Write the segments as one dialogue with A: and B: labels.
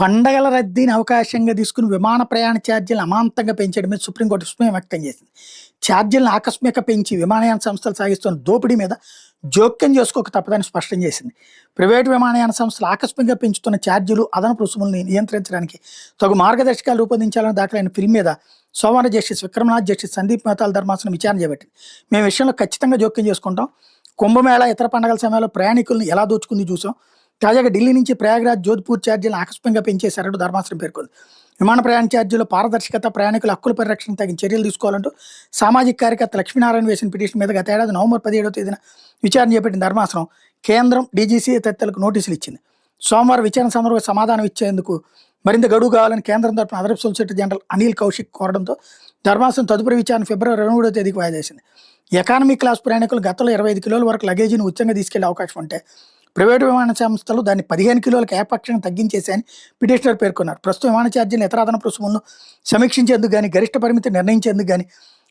A: పండగల రద్దీని అవకాశంగా తీసుకుని విమాన ప్రయాణ ఛార్జీలను అమాంతంగా పెంచడం మీద సుప్రీంకోర్టు విస్మయం వ్యక్తం చేసింది. ఛార్జీలను ఆకస్మిక పెంచి విమానయాన సంస్థలు సాగిస్తున్న దోపిడీ మీద జోక్యం చేసుకోక తప్పదని స్పష్టం చేసింది. ప్రైవేటు విమానయాన సంస్థలు ఆకస్మికంగా పెంచుతున్న ఛార్జీలు, అదనపు రుసుముల్ని నియంత్రించడానికి తగు మార్గదర్శకాలు రూపొందించాలని దాఖలైన పిల్ మీద సోమవారం జస్టిస్ విక్రమనాథ్, జస్టిస్ సందీప్ మెహతాల ధర్మాసనం విచారణ చేపట్టింది. మేము విషయంలో ఖచ్చితంగా జోక్యం చేసుకుంటాం. కుంభమేళా, ఇతర పండుగల సమయంలో ప్రయాణికులను ఎలా దోచుకుంది చూసాం. తాజాగా ఢిల్లీ నుంచి ప్రయాగ్రాజ్, జోధ్పూర్ ఛార్జీలను ఆకస్మికంగా పెంచేశారంటూ ధర్మాసనం పేర్కొంది. విమాన ప్రయాణ ఛార్జీలో పారదర్శకత, ప్రయాణికుల హక్కుల పరిరక్షణ తగిన చర్యలు తీసుకోవాలంటూ సామాజిక కార్యకర్త లక్ష్మీనారాయణ వేసిన పిటిషన్ మీద గత ఏడాది నవంబర్ 17వ తేదీన విచారణ చేపట్టిన ధర్మాసనం కేంద్రం, డీజీసీ తదితరులకు నోటీసులు ఇచ్చింది. సోమవారం విచారణ సందర్భంగా సమాధానం ఇచ్చేందుకు మరింత గడువు కావాలని కేంద్రం తరపున అదనపు సొలిసిటర్ జనరల్ అనిల్ కౌశిక్ కోరడంతో ధర్మాసనం తదుపరి విచారణ ఫిబ్రవరి 23వ తేదీకి వాయిదా వేసింది. ఎకానమీ క్లాస్ ప్రయాణికులు గతంలో 25 కిలోల వరకు లగేజీని ఉచితంగా తీసుకెళ్లే అవకాశం ఉంటే ప్రైవేటు విమాన సంస్థలు దాన్ని 15 కిలోలకు ఏకపక్షంగా తగ్గించేశాయని పిటిషనర్ పేర్కొన్నారు. ప్రస్తుతం విమాన ఛార్జీలు, ఇతర అదనపు రుసుములను సమీక్షించేందుకు కానీ, గరిష్ట పరిమితి నిర్ణయించేందుకు కానీ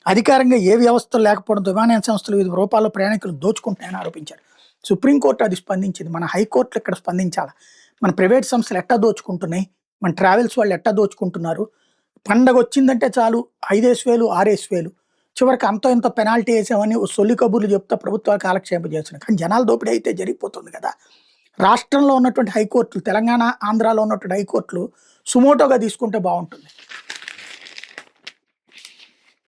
A: అధికారంగా ఏ వ్యవస్థలు లేకపోవడంతో విమానయాన సంస్థలు వివిధ రూపాల్లో ప్రయాణికులు దోచుకుంటున్నాయని ఆరోపించారు. సుప్రీంకోర్టు అది స్పందించింది. మన హైకోర్టులు ఇక్కడ స్పందించాలి. మన ప్రైవేట్ సంస్థలు ఎట్టా దోచుకుంటున్నాయి, మన ట్రావెల్స్ వాళ్ళు ఎట్టా దోచుకుంటున్నారు. పండగ వచ్చిందంటే చాలు 5,000 6,000 చివరికి అంతో ఇంత పెనాల్టీ వేసామని సొల్లి కబుర్లు చెప్తా ప్రభుత్వాలు కాలక్షేపం చేస్తున్నాయి. కానీ జనాల దోపిడీ అయితే జరిగిపోతుంది కదా. రాష్ట్రంలో ఉన్నటువంటి హైకోర్టులు, తెలంగాణ, ఆంధ్రాలో ఉన్నటువంటి హైకోర్టులు సుమోటోగా తీసుకుంటే బాగుంటుంది.